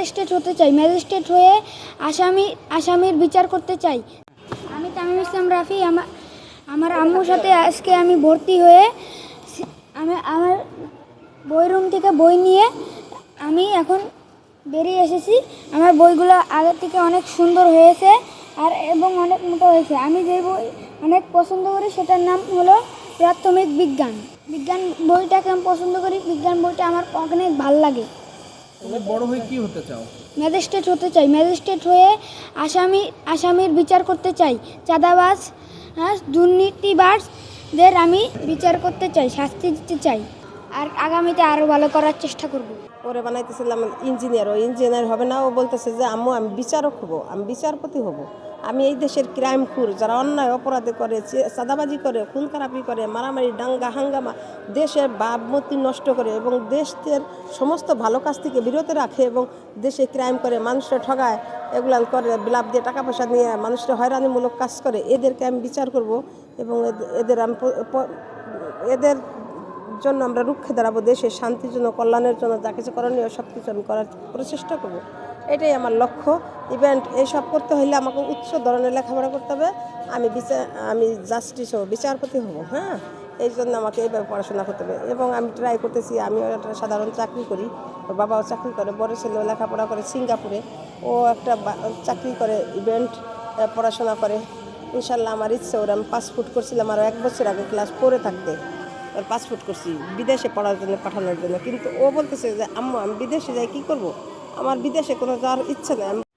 Magistrate হতে চাই। Magistrate হয়ে আসামির বিচার করতে চাই। আমি তামিম ইসলাম রাফি। আমার আম্মুর সাথে আজকে আমি ভর্তি হয়ে আমার বই রুম থেকে বই নিয়ে আমি এখন বেরিয়ে এসেছি। আমার বইগুলো আগের থেকে অনেক সুন্দর হয়েছে এবং অনেক মোটা হয়েছে। আমি যে বই অনেক পছন্দ করি সেটার নাম হলো প্রাথমিক বিজ্ঞান। বিজ্ঞান বইটাকে আমি পছন্দ করি। বিজ্ঞান বইটা আমার অনেক ভালো লাগে। তুমি বড় হয়ে কি হতে চাও? ম্যাজিস্ট্রেট হতে চাই। ম্যাজিস্ট্রেট হয়ে আসামির বিচার করতে চাই। চাঁদাবাজ, দুর্নীতিবাজদের আমি বিচার করতে চাই, শাস্তি দিতে চাই। আর আগামীতে আরও ভালো করার চেষ্টা করব। ওরে বানাইতেছিলাম ইঞ্জিনিয়ার, ও ইঞ্জিনিয়ার হবে না। ও বলতেছে যে আম্মু আমি বিচারক হব, আমি বিচারপতি হব। আমি এই দেশের ক্রাইম খুর, যারা অন্যায় অপরাধে করে, চাঁদাবাজি করে, খুন খারাপি করে, মারামারি দাঙ্গা হাঙ্গামা, দেশের ভাবমূর্তি নষ্ট করে এবং দেশের সমস্ত ভালো কাজ থেকে বিরত রাখে এবং দেশে ক্রাইম করে, মানুষরা ঠগায়, এগুলো করে, বিলাপ দিয়ে টাকা পয়সা নিয়ে মানুষরা হয়রানিমূলক কাজ করে, এদেরকে আমি বিচার করব এবং এদের জন্য আমরা রুখে দাঁড়াবো। দেশের শান্তির জন্য, কল্যাণের জন্য যা কিছু করণীয় সব কিছু আমি করার প্রচেষ্টা করব। এটাই আমার লক্ষ্য। ইভেন্ট এইসব করতে হলে আমাকে উচ্চ ধরনের লেখাপড়া করতে হবে। আমি জাস্টিস হব, বিচারপতি হব। হ্যাঁ, এই জন্য আমাকে এইভাবে পড়াশোনা করতে হবে এবং আমি ট্রাই করতেছি। আমিও একটা সাধারণ চাকরি করি, ওর বাবাও চাকরি করে, বড় ছেলেও লেখাপড়া করে সিঙ্গাপুরে, ও একটা চাকরি করে, ইভেন্ট পড়াশোনা করে। ইনশাল্লাহ আমার ইচ্ছে, ওর আমি পাসপোর্ট করছিলাম আরও 1 বছর আগে ক্লাস 4-এ থাকতে। ওর পাসপোর্ট করছি বিদেশে পড়ার জন্য, পাঠানোর জন্য। কিন্তু ও বলতেছে যে আম্মু আমি বিদেশে যাই কী করব, আমার বিদেশে কোনো যাওয়ার ইচ্ছে নেই।